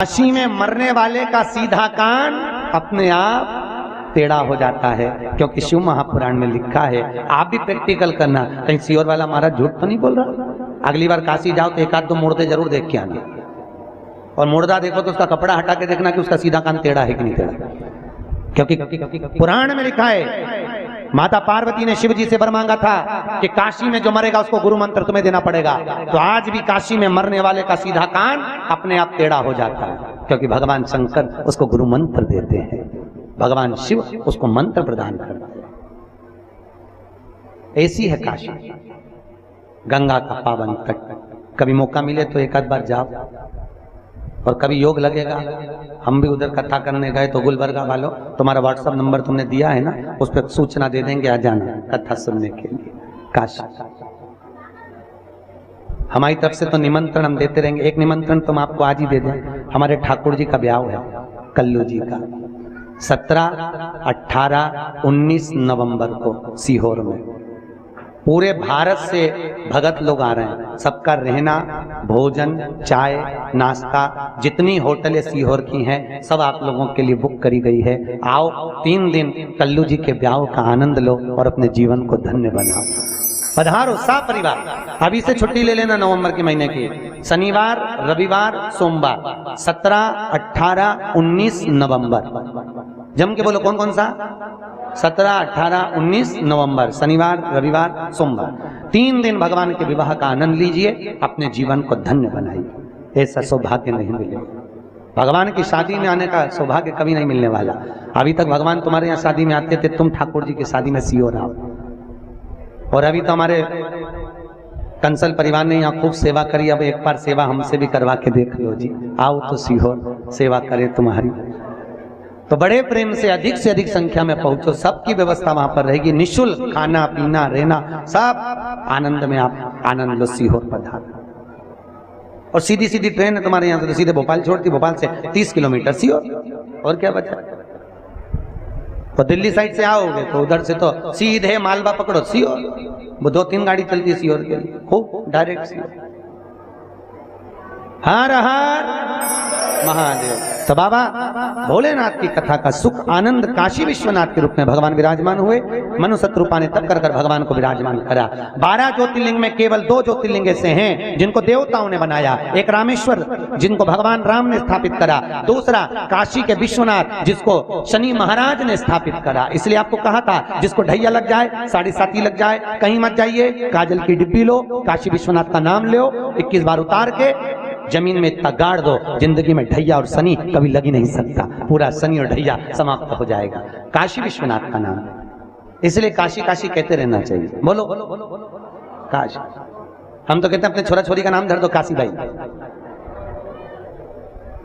काशी में मरने वाले का सीधा कान अपने आप टेढ़ा हो जाता है, क्योंकि शिव महापुराण में लिखा है। आप भी प्रैक्टिकल करना, कहीं सीहोर वाला महाराज झूठ तो नहीं बोल रहा। अगली बार काशी जाओ तो एक आध दो मुर्दे जरूर देख के आना, और मुर्दा देखो तो उसका कपड़ा हटा के देखना कि उसका सीधा कान टेढ़ा है कि नहीं टेढ़ा, क्योंकि पुराण में लिखा है माता पार्वती ने शिव जी से वर मांगा था कि काशी में जो मरेगा उसको गुरु मंत्र तुम्हें देना पड़ेगा। तो आज भी काशी में मरने वाले का सीधा कान अपने आप टेढ़ा हो जाता है, क्योंकि भगवान शंकर उसको गुरु मंत्र देते हैं, भगवान शिव उसको मंत्र प्रदान करते हैं। ऐसी है काशी, गंगा का पावन तट। कभी मौका मिले तो एक आध बार जाओ, और कभी योग लगेगा। हम भी उधर कथा करने गए तो गुलबर्गा वालों, तुम्हारा व्हाट्सएप नंबर तुमने दिया है ना, उस पर सूचना दे देंगे, आ जाना कथा सुनने के लिए काशी। हमारी तरफ से तो निमंत्रण हम देते रहेंगे। एक निमंत्रण तुम आपको आज ही दे दें, हमारे ठाकुर जी का ब्याह है कल्लू जी का 17, 18, 19 नवंबर को सीहोर में। पूरे भारत से भगत लोग आ रहे हैं। सबका रहना, भोजन, चाय, नाश्ता, जितनी होटलें सीहोर की हैं सब आप लोगों के लिए बुक करी गई है। आओ, 3 दिन कल्लू जी के ब्याह का आनंद लो और अपने जीवन को धन्य बनाओ। पधारो सब परिवार। अभी से छुट्टी ले लेना नवंबर के महीने की, शनिवार, रविवार, सोमवार, 17, 18, 19 नवंबर। जम के बोलो कौन कौन सा? 17, 18, 19 नवंबर, शनिवार, रविवार, सोमवार। 3 दिन भगवान के विवाह का आनंद लीजिए, अपने जीवन को धन्य बनाइए। ऐसा सौभाग्य नहीं मिलेगा। भगवान की शादी में आने का सौभाग्य कभी नहीं मिलने वाला। अभी तक भगवान तुम्हारे यहाँ शादी में आते थे, तुम ठाकुर जी की शादी में सीहोर आओ। और अभी तो हमारे कंसल परिवार ने यहाँ खूब सेवा करी, अब एक बार सेवा हमसे भी करवा के देख लो जी। आओ तो सीहोर सेवा करे तुम्हारी। तो बड़े प्रेम से अधिक संख्या में पहुंचो। सबकी व्यवस्था वहां पर रहेगी, निःशुल्क खाना पीना रहना सब आनंद में आप आनंद लो। सीहोर पधार, और सीधी सीधी ट्रेन है तुम्हारे यहाँ से, तो सीधे भोपाल छोड़ती, भोपाल से 30 किलोमीटर सीहोर। और क्या बचा? तो दिल्ली साइड से आओगे तो उधर से तो सीधे मालवा पकड़ो सीहोर। वो 2-3 गाड़ी चलती है सीहोर के लिए, खूब डायरेक्ट सीहोर। हर हर महादेव। तो बाबा भोलेनाथ की कथा का सुख आनंद काशी विश्वनाथ के रूप में भगवान विराजमान हुए। मनुष्यरूपा ने तप कर भगवान को विराजमान करा। 12 ज्योतिर्लिंग में केवल 2 ज्योतिर्लिंग ऐसे हैं जिनको देवताओं ने बनाया। एक रामेश्वर जिनको भगवान राम ने स्थापित करा, दूसरा काशी के विश्वनाथ जिसको शनि महाराज ने स्थापित करा। इसलिए आपको कहा था जिसको ढैया लग जाए, 7.5 लग जाए, कहीं मत जाइए, काजल की डिब्बी लो, काशी विश्वनाथ का नाम लो, 21 बार उतार के जमीन में इतना गाड़ दो, जिंदगी में ढैया और शनि कभी लग ही नहीं सकता। पूरा शनि और ढैया समाप्त हो जाएगा। काशी विश्वनाथ का नाम, इसलिए काशी काशी कहते रहना चाहिए। बोलो काशी। हम तो कहते हैं अपने छोरा छोरी का नाम धर दो काशी भाई,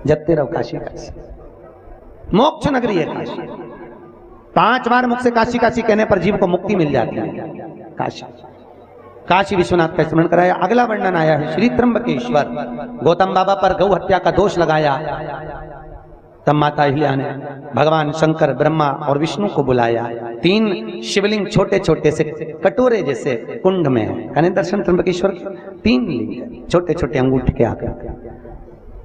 जपते रहो काशी काशी। मोक्ष नगरी है काशी। 5 बार मुख से काशी काशी कहने पर जीव को मुक्ति मिल जाती है। काशी काशी विश्वनाथ का स्मरण कराया। अगला वर्णन आया है श्री त्र्यंबकेश्वर। गौतम बाबा पर गौ हत्या का दोष लगाया, तब माता अहिल्या ने भगवान शंकर, ब्रह्मा और विष्णु को बुलाया। 3 शिवलिंग छोटे छोटे से कटोरे जैसे कुंड में है। दर्शन त्र्यंबकेश्वर 3 लिंग छोटे छोटे अंगूठे के आकर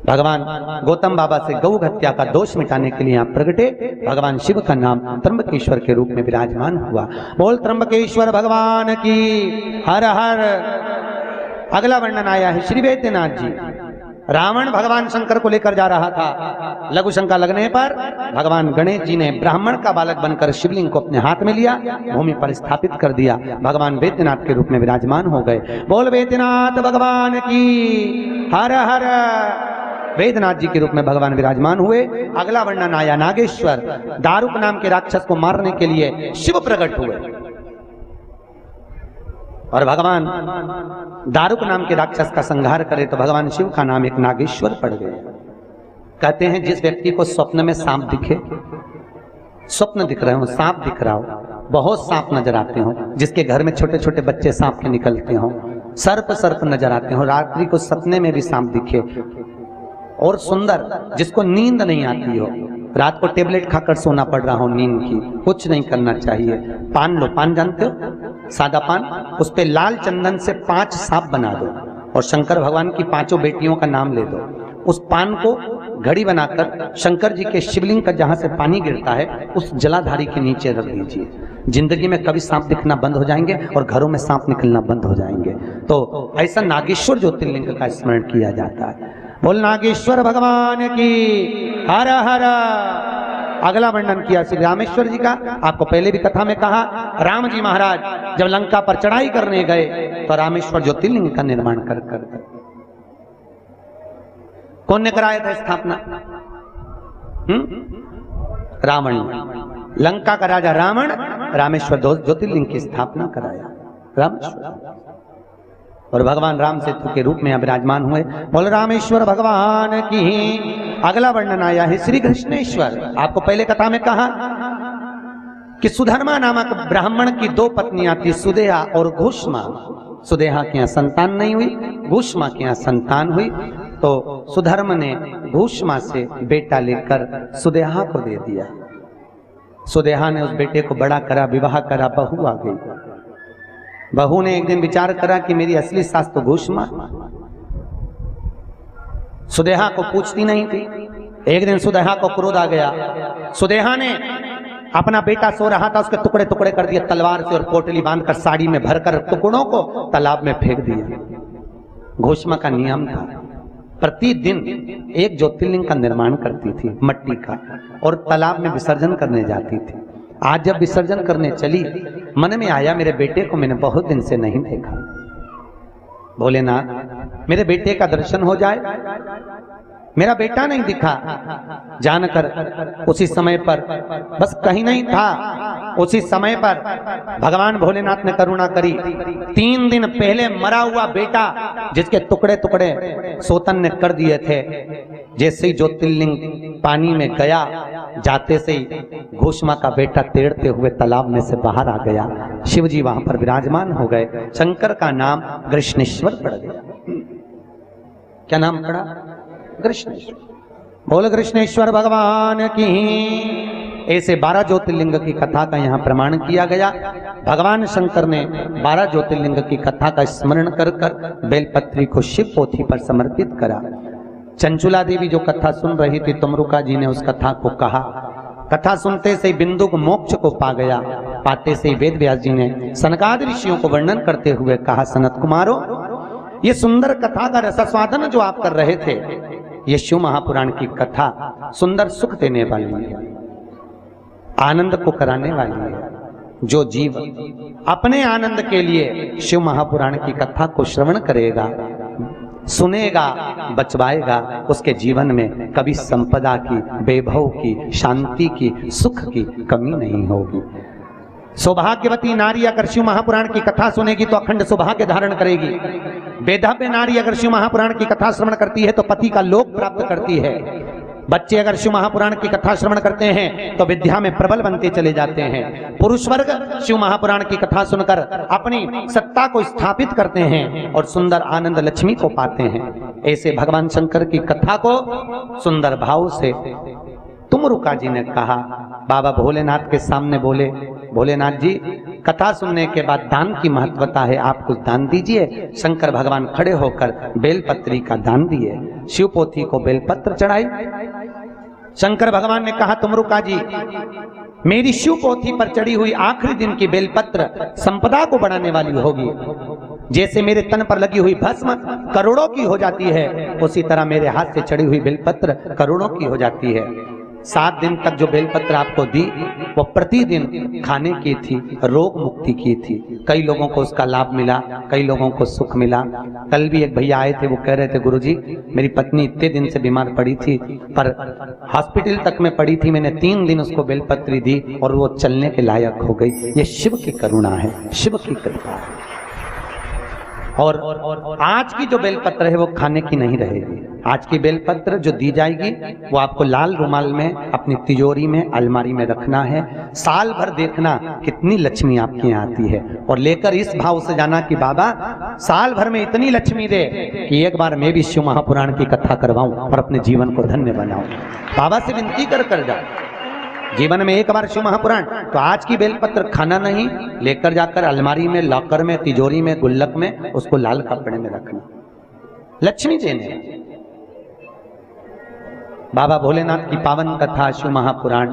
भगवान गौतम बाबा से गौ हत्या का दोष मिटाने के लिए यहाँ प्रगटे। भगवान शिव का नाम त्र्यंबकेश्वर के रूप में विराजमान हुआ। बोल त्र्यंबकेश्वर भगवान की हर हर। अगला वर्णन आया है श्री वैद्यनाथ जी। रावण भगवान शंकर को लेकर जा रहा था। लघु शंका लगने पर भगवान गणेश जी ने ब्राह्मण का बालक बनकर शिवलिंग को अपने हाथ में लिया, भूमि पर स्थापित कर दिया। भगवान वैद्यनाथ के रूप में विराजमान हो गए। बोल वैद्यनाथ भगवान की हर हर। वैद्यनाथ जी के रूप में भगवान विराजमान हुए। अगला वर्णन आया नागेश्वर। दारुक नाम के राक्षस को मारने के लिए शिव प्रकट हुए, और भगवान दारुक नाम के राक्षस का संहार करे तो भगवान शिव का नाम एक नागेश्वर पड़ गया। कहते हैं जिस व्यक्ति को स्वप्न में सांप दिखे, स्वप्न दिख रहे हो, सांप दिख रहा हो, बहुत सांप नजर आते हो, जिसके घर में छोटे छोटे बच्चे सांप के निकलते हो, सर्प नजर आते हो, रात्रि को सपने में भी सांप दिखे, और सुंदर जिसको नींद नहीं आती हो, रात को टेबलेट खाकर सोना पड़ रहा हो नींद की, कुछ नहीं करना चाहिए। पान लो, पान जानते हो, सादा पान, उस पे लाल चंदन से 5 सांप बना दो और शंकर भगवान की 5 बेटियों का नाम ले दो। उस पान को घड़ी बनाकर शंकर जी के शिवलिंग का जहां से पानी गिरता है उस जलाधारी के नीचे रख दीजिए। जिंदगी में कभी सांप दिखना बंद हो जाएंगे और घरों में सांप निकलना बंद हो जाएंगे। तो ऐसा नागेश्वर ज्योतिर्लिंग का स्मरण किया जाता है। बोल नागेश्वर भगवान की हर हर। अगला वर्णन किया श्री रामेश्वर जी का। आपको पहले भी कथा में कहा, राम जी महाराज जब लंका पर चढ़ाई करने गए तो रामेश्वर ज्योतिर्लिंग का निर्माण कर कौन ने कराया था स्थापना? रावण ने। लंका का राजा रावण रामेश्वर ज्योतिर्लिंग की स्थापना कराया। रामेश्वर और भगवान राम सेतु के रूप में विराजमान हुए। बोल रामेश्वर भगवान की। अगला वर्णन आया है श्री कृष्णेश्वर। आपको पहले कथा में कहा कि सुधर्मा नामक ब्राह्मण की 2 पत्नियां थी, सुदेहा और घुष्मा। सुदेहा के यहाँ संतान नहीं हुई, घुष्मा के यहाँ संतान हुई। तो सुधर्म ने घुष्मा से बेटा लेकर सुदेहा को दे दिया। सुदेहा ने उस बेटे को बड़ा करा, विवाह करा, बहू आ गई। बहू ने एक दिन विचार करा कि मेरी असली सास तो घुष्मा। सुदेहा को पूछती नहीं थी। एक दिन सुदेहा को क्रोध आ गया। सुदेहा ने अपना बेटा सो रहा था, उसके टुकड़े टुकड़े कर दिए तलवार से और पोटली बांधकर साड़ी में भरकर टुकड़ों को तालाब में फेंक दिया। घुष्मा का नियम था, प्रतिदिन एक ज्योतिर्लिंग का निर्माण करती थी मट्टी का और तालाब में विसर्जन करने जाती थी। आज जब विसर्जन करने चली, मन में आया मेरे बेटे को मैंने बहुत दिन से नहीं देखा। भोलेनाथ मेरे बेटे का दर्शन हो जाए। मेरा बेटा नहीं दिखा। जानकर उसी समय पर, बस कहीं नहीं था, उसी समय पर भगवान भोलेनाथ ने करुणा करी। 3 दिन पहले मरा हुआ बेटा जिसके टुकड़े टुकड़े सोतन ने कर दिए थे, जैसे ही ज्योतिर्लिंग पानी में गया, जाते से ही घुष्मा का बेटा तैरते हुए तालाब में से बाहर आ गया। शिव जी वहां पर विराजमान हो गए। शंकर का नाम कृष्णेश्वर पड़ गया। क्या नाम पड़ा? कृष्णेश्वर। बोल कृष्णेश्वर भगवान की। ऐसे 12 ज्योतिर्लिंग की कथा का यहाँ प्रमाण किया गया। भगवान शंकर ने 12 ज्योतिर्लिंग की कथा का स्मरण कर कर बेलपत्री को शिव पोथी पर समर्पित करा। चंचुला देवी जो कथा सुन रही थी, तमरुका जी ने उस कथा को कहा। कथा सुनते से बिंदु को मोक्ष को पा गया। पाते से वेद व्यास जी ने सनकादि ऋषियों को वर्णन करते हुए कहा, सनत कुमारो, ये सुंदर कथा का रसास्वादन जो आप कर रहे थे, ये शिव महापुराण की कथा सुंदर सुख देने वाली है, आनंद को कराने वाली है। जो जीव अपने आनंद के लिए शिव महापुराण की कथा को श्रवण करेगा, सुनेगा, बचवाएगा, उसके जीवन में कभी संपदा की, वैभव की, शांति की, सुख की कमी नहीं होगी। सौभाग्यवती नारी अगर शिव महापुराण की कथा सुनेगी तो अखंड सौभाग्य धारण करेगी। वेदव्य नारी अगर शिव महापुराण की कथा श्रवण करती है तो पति का लोक प्राप्त करती है। बच्चे अगर शिव महापुराण की कथा श्रवण करते हैं तो विद्या में प्रबल बनते चले जाते हैं। पुरुष वर्ग शिव महापुराण की कथा सुनकर अपनी सत्ता को स्थापित करते हैं और सुंदर आनंद लक्ष्मी को पाते हैं। ऐसे भगवान शंकर की कथा को सुंदर भाव से तुमरुका जी ने कहा। बाबा भोलेनाथ के सामने बोले, भोलेनाथ जी कथा सुनने के बाद दान की महत्वता है, आप कुछ दान दीजिए। शंकर भगवान खड़े होकर बेलपत्री का दान दिए। शिवपोथी को बेलपत्र चढ़ाई। शंकर भगवान ने कहा, तुमरुका जी, मेरी शिवपोथी पर चढ़ी हुई आखिरी दिन की बेलपत्र संपदा को बढ़ाने वाली होगी। जैसे मेरे तन पर लगी हुई भस्म करोड़ों की हो जाती है, उसी तरह मेरे हाथ से चढ़ी हुई बेलपत्र करोड़ों की हो जाती है। 7 दिन तक जो बेलपत्र आपको दी वो प्रतिदिन खाने की थी, रोग मुक्ति की थी। कई लोगों को उसका लाभ मिला, कई लोगों को सुख मिला। कल भी एक भैया आए थे, वो कह रहे थे, गुरुजी मेरी पत्नी इतने दिन से बीमार पड़ी थी, पर हॉस्पिटल तक में पड़ी थी, मैंने 3 दिन उसको बेलपत्री दी और वो चलने के लायक हो गई। ये शिव की करुणा है, शिव की कृपा है। और आज की जो बेलपत्र है वो खाने की नहीं रहेगी। आज की बेलपत्र जो दी जाएगी वो आपको लाल रुमाल में अपनी तिजोरी में, अलमारी में रखना है। साल भर देखना कितनी लक्ष्मी आपके यहाँ आती है और लेकर इस भाव से जाना कि बाबा साल भर में इतनी लक्ष्मी दे कि एक बार मैं भी शिव महापुराण की कथा करवाऊं और अपने जीवन को धन्य बनाऊं। बाबा से विनती कर जाओ जीवन में एक बार शिव महापुराण। तो आज की बेलपत्र खाना नहीं, लेकर जाकर अलमारी में, लॉकर में, तिजोरी में, गुल्लक में उसको लाल कपड़े में रखना। लक्ष्मी जी ने बाबा भोलेनाथ की पावन कथा शिव महापुराण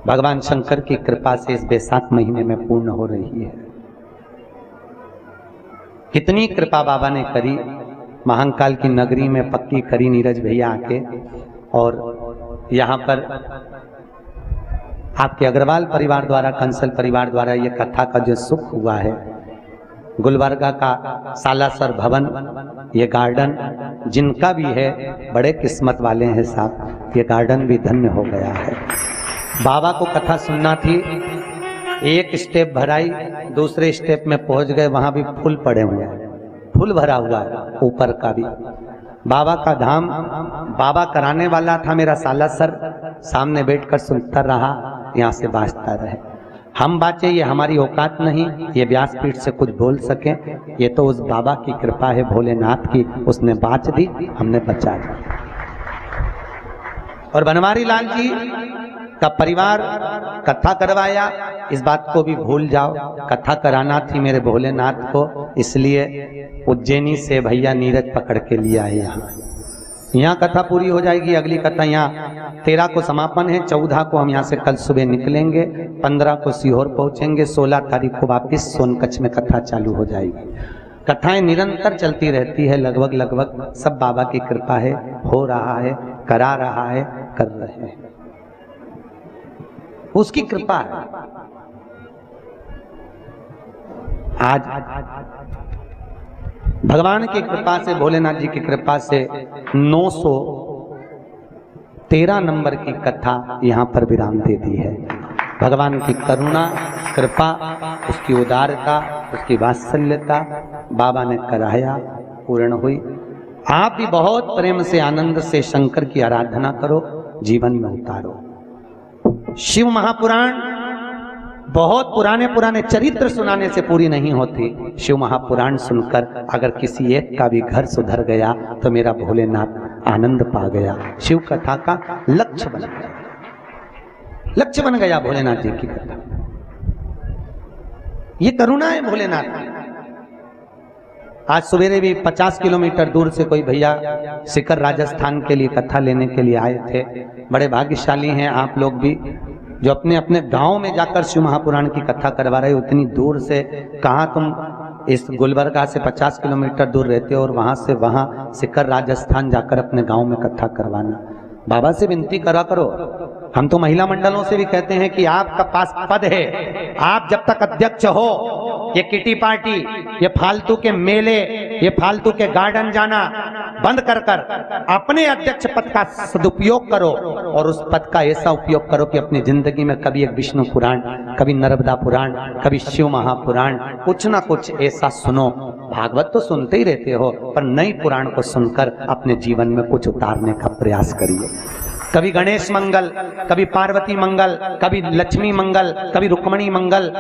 भगवान शंकर की कृपा से इस बैसाख महीने में पूर्ण हो रही है। कितनी कृपा बाबा ने करी, महाकाल की नगरी में पक्की करी नीरज भैया आके, और यहाँ पर आपके अग्रवाल परिवार द्वारा, कंसल परिवार द्वारा ये कथा का जो सुख हुआ है, गुलबर्गा का सालासर भवन, ये गार्डन जिनका भी है बड़े किस्मत वाले हैं साहब, ये गार्डन भी धन्य हो गया है। बाबा को कथा सुनना थी, एक स्टेप भराई, दूसरे स्टेप में पहुंच गए, वहां भी फूल पड़े हुए हैं, फूल भरा हुआ है ऊपर का भी। बाबा का धाम, बाबा कराने वाला था मेरा सालासर, सामने बैठकर सुनता रहा, यहाँ से बाजता रहे। हम बाचे ये हमारी औकात नहीं, ये व्यासपीठ से कुछ बोल सके, ये तो उस बाबा की कृपा है, भोलेनाथ की, उसने बाच दी, हमने बचा दी। और बनवारी लाल जी का परिवार कथा करवाया, इस बात को भी भूल जाओ, कथा कराना थी मेरे भोलेनाथ को, इसलिए उज्जैनी से भैया नीरज पकड़ के लिया है यहाँ कथा पूरी हो जाएगी। अगली कथा यहाँ 13 को समापन है, 14 को हम यहाँ से कल सुबह निकलेंगे, 15 को सीहोर पहुंचेंगे, 16 तारीख को वापिस सोनकच्छ में कथा चालू हो जाएगी। कथाएं निरंतर चलती रहती है, लगभग सब बाबा की कृपा है, हो रहा है, करा रहा है, कर रहे हैं, उसकी कृपा है। आज भगवान की कृपा से, भोलेनाथ जी की कृपा से 913 नंबर की कथा यहाँ पर विराम दे दी है। भगवान की करुणा, कृपा, उसकी उदारता, उसकी वात्सल्यता बाबा ने कराया, पूर्ण हुई। आप भी बहुत प्रेम से, आनंद से शंकर की आराधना करो, जीवन में उतारो। शिव महापुराण बहुत पुराने चरित्र सुनाने से पूरी नहीं होती। शिव महापुराण सुनकर अगर किसी एक का भी घर सुधर गया तो मेरा भोलेनाथ आनंद पा गया। शिव कथा का लक्ष्य बन गया, लक्ष्य बन गया भोलेनाथ जी की कथा। ये करुणा है भोलेनाथ की। आज सवेरे भी 50 किलोमीटर दूर से कोई भैया सिकर राजस्थान के लिए कथा लेने के लिए आए थे। बड़े भाग्यशाली हैं आप लोग भी, जो अपने अपने गांव में जाकर शिव महापुराण की कथा करवा रहे हो। उतनी दूर से कहाँ तुम इस गुलबर्गा से 50 किलोमीटर दूर रहते हो और वहां से वहां सिकर राजस्थान जाकर अपने गांव में कथा करवाना। बाबा से विनती करा करो। हम तो महिला मंडलों से भी कहते हैं कि आपका पास पद है, आप जब तक अध्यक्ष हो, ये किटी पार्टी, ये फालतू के मेले, ये फालतू के गार्डन जाना बंद कर कर अपने अध्यक्ष पद का सदुपयोग करो, और उस पद का ऐसा उपयोग करो कि अपनी जिंदगी में कभी एक विष्णु पुराण, कभी नर्मदा पुराण, कभी शिव महापुराण, कुछ ना कुछ ऐसा सुनो। भागवत तो सुनते ही रहते हो, पर नई पुराण को सुनकर अपने जीवन में कुछ उतारने का प्रयास करिए। कभी गणेश मंगल, कभी पार्वती मंगल, कभी लक्ष्मी मंगल, कभी रुक्मणी मंगल।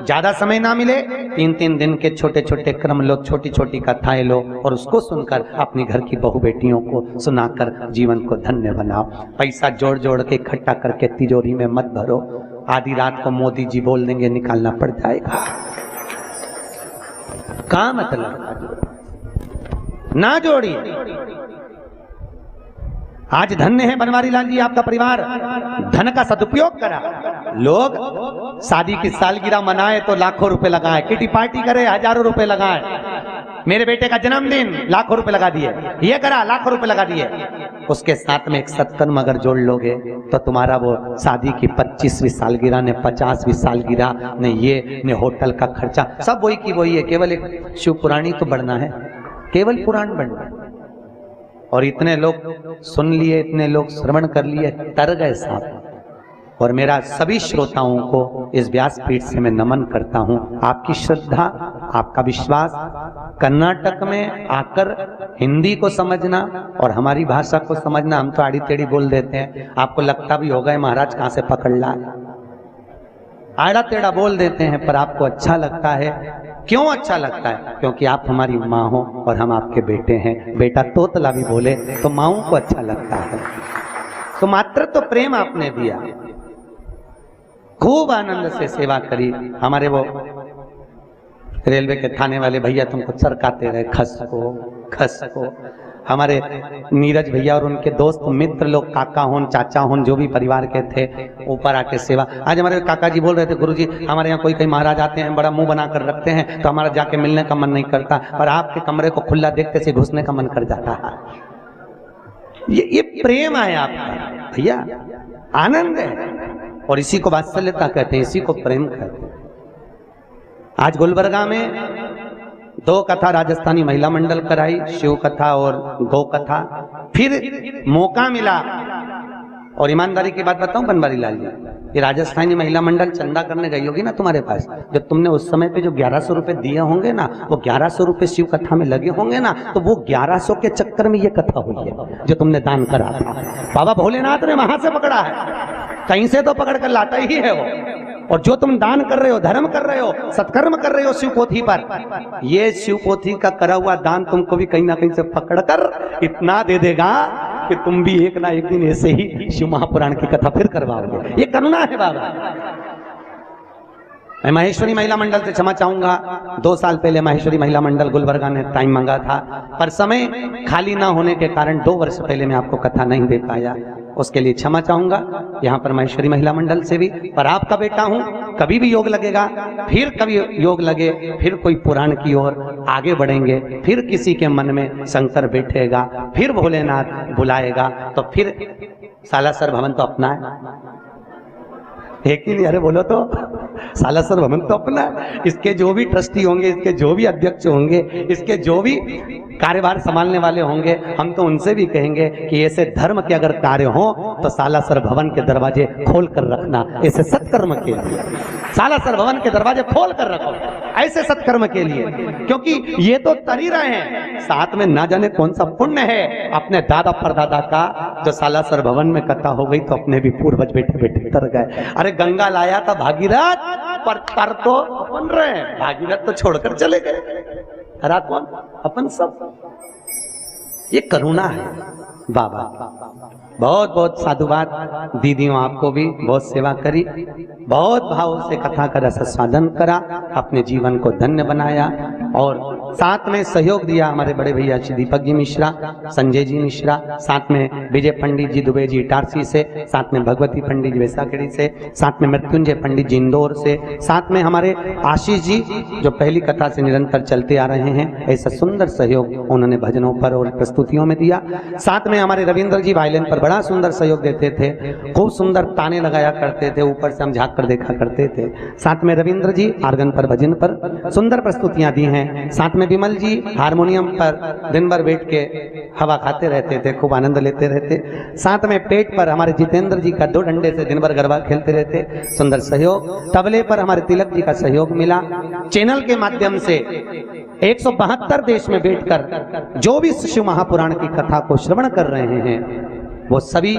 ज्यादा समय ना मिले, 3-3 दिन के छोटे छोटे क्रम लो, छोटी छोटी कथाएं लो, और उसको सुनकर अपनी घर की बहू बेटियों को सुनाकर जीवन को धन्य बनाओ। पैसा जोड़ जोड़ के इकट्ठा करके तिजोरी में मत भरो, आधी रात को मोदी जी बोल देंगे निकालना पड़ जाएगा। का मतलब ना जोड़िए। आज धन्य है बनवारी लाल जी, आपका परिवार धन का सदुपयोग करा। लोग शादी की सालगिरह मनाए तो लाखों रुपए लगाए, किटी पार्टी करे हजारों रुपए लगाए, मेरे बेटे का जन्मदिन लाखों रुपए लगा दिए, ये करा लाखों रुपए लगा दिए। उसके साथ में एक सत्कर्म अगर जोड़ लोगे तो तुम्हारा वो शादी की 25वीं सालगिरह ने 50वीं सालगिरह ने ये ने होटल का खर्चा सब वही की वही है। केवल एक शिव पुराणी तो बढ़ना है, केवल पुराण बढ़ना है। और इतने लोग सुन लिए, इतने लोग श्रवण कर लिए, तर गए साहब। और मेरा सभी श्रोताओं को इस व्यासपीठ से मैं नमन करता हूं। आपकी श्रद्धा, आपका विश्वास, कर्नाटक में आकर हिंदी को समझना और हमारी भाषा को समझना। हम तो आड़ी टेढ़ी बोल देते हैं, आपको लगता भी होगा महाराज कहां से पकड़ ला, आड़ा टेढ़ा बोल देते हैं, पर आपको अच्छा लगता है। क्यों अच्छा लगता है? क्योंकि आप हमारी माँ हो और हम आपके बेटे हैं। बेटा तोतला भी बोले तो माँओं को अच्छा लगता है। तो मात्र तो प्रेम आपने दिया, खूब आनंद से सेवा करी। हमारे वो रेलवे के थाने वाले भैया तुमको चरकाते रहे, खस को हमारे नीरज भैया और उनके दोस्त मित्र लोग, काका होन चाचा होन जो भी परिवार के थे, ऊपर आके सेवा। आज हमारे काका जी बोल रहे थे, गुरुजी हमारे यहाँ कोई कई महाराज आते हैं, बड़ा मुंह बना कर रखते हैं, तो हमारा जाके मिलने का मन नहीं करता, पर आपके कमरे को खुला देखते से घुसने का मन कर जाता है। ये प्रेम है आपका भैया, आनंद है, और इसी को वात्सल्यता कहते हैं, इसी को प्रेम कहते हैं। आज गुलबर्गा में 2 कथा राजस्थानी महिला मंडल कराई, शिव कथा और गौ कथा। फिर मौका मिला, और ईमानदारी की बात बताऊं बनवारी लाल जी, ये राजस्थानी महिला मंडल चंदा करने गई होगी ना तुम्हारे पास, जब तुमने उस समय पे जो 1100 रुपए दिए होंगे ना, वो 1100 रुपए शिव कथा में लगे होंगे ना, तो वो 1100 के चक्कर में ये कथा हुई है जो तुमने दान करा था। बाबा भोलेनाथ ने वहां से पकड़ा है, कहीं से तो पकड़ कर लाता ही है वो। और जो तुम दान कर रहे हो, धर्म कर रहे हो, सत्कर्म कर रहे हो शिव पोथी पर, ये शिव पोथी का करा हुआ दान तुमको भी कहीं ना कहीं से पकड़ कर इतना दे देगा कि तुम भी एक ना एक दिन ऐसे ही शिव महापुराण की कथा फिर करवाओगे। ये करुणा है बाबा। मैं माहेश्वरी महिला मंडल से क्षमा चाहूंगा, 2 साल पहले माहेश्वरी महिला मंडल गुलबर्गा ने टाइम मांगा था, पर समय खाली ना होने के कारण 2 वर्ष पहले मैं आपको कथा नहीं दे पाया, उसके लिए क्षमा चाहूंगा यहाँ पर माहेश्वरी महिला मंडल से भी। पर आपका बेटा हूं, कभी भी योग लगेगा, फिर कभी योग लगे, फिर कोई पुराण की ओर आगे बढ़ेंगे, फिर किसी के मन में शंकर बैठेगा, फिर भोलेनाथ बुलाएगा, तो फिर सालासर भवन तो अपना है कि नहीं? अरे बोलो तो, सालासर भवन तो अपना है। इसके जो भी ट्रस्टी होंगे, इसके जो भी अध्यक्ष होंगे, इसके जो भी कार्यभार संभालने वाले होंगे, हम तो उनसे भी कहेंगे कि ऐसे धर्म के अगर कार्य हो तो सालासर भवन के दरवाजे खोल कर रखना, ऐसे सत्कर्म के लिए सालासर भवन के दरवाजे खोल कर रखो, ऐसे सत्कर्म के लिए, क्योंकि ये तो तर ही रहे हैं, साथ में ना जाने कौन सा पुण्य है अपने दादा परदादा का, जो सालासर भवन में कथा हो गई तो अपने भी पूर्वज बैठे बैठे तर गए। अरे गंगा लाया था भागीरथ, पर तर तो अपन रहे, भागीरथ तो छोड़कर चले गए, हरा कौन? अपन सब। ये करुणा है बाबा। बहुत बहुत साधुवाद दीदियों, आपको भी बहुत सेवा करी, बहुत भाव से कथा का रसास्वादन करा, अपने जीवन को धन्य बनाया, और साथ में सहयोग दिया हमारे बड़े भैया श्री दीपक जी मिश्रा, संजय जी मिश्रा, साथ में विजय पंडित जी दुबे जी इटारसी से, साथ में भगवती पंडित जी वैसाखेड़ी से, साथ में मृत्युंजय पंडित जी इंदौर से, साथ में हमारे आशीष जी जो पहली कथा से निरंतर चलते आ रहे हैं। ऐसा सुंदर सहयोग उन्होंने भजनों पर और प्रस्तुतियों में दिया। साथ में हमारे रविंद्र जी वायलिन पर बड़ा सुंदर सहयोग देते थे, खूब सुंदर ताने लगाया करते थे, ऊपर से हम झाँक कर देखा करते थे। साथ में रविंद्र जी आर्गन पर भजन पर सुंदर प्रस्तुतियां दी हैं। साथ में विमल जी हारमोनियम पर दिन भर बैठ के हवा खाते रहते थे, खूब आनंद लेते रहते। साथ में पेट पर हमारे जितेंद्र जी का 2 डंडे से दिन भर गरबा खेलते रहते, सुंदर सहयोग। तबले पर हमारे तिलक जी का सहयोग मिला। चैनल के माध्यम से 172 देश में बैठकर जो भी शिव महापुराण की कथा को श्रवण कर रहे हैं, वो सभी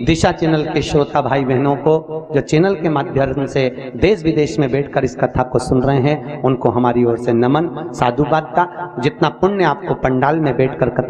दिशा चैनल के श्रोता भाई बहनों को जो चैनल के माध्यम से देश विदेश में बैठकर इस कथा को सुन रहे हैं, उनको हमारी ओर से नमन, साधुवाद का। जितना पुण्य आपको पंडाल में बैठकर कथा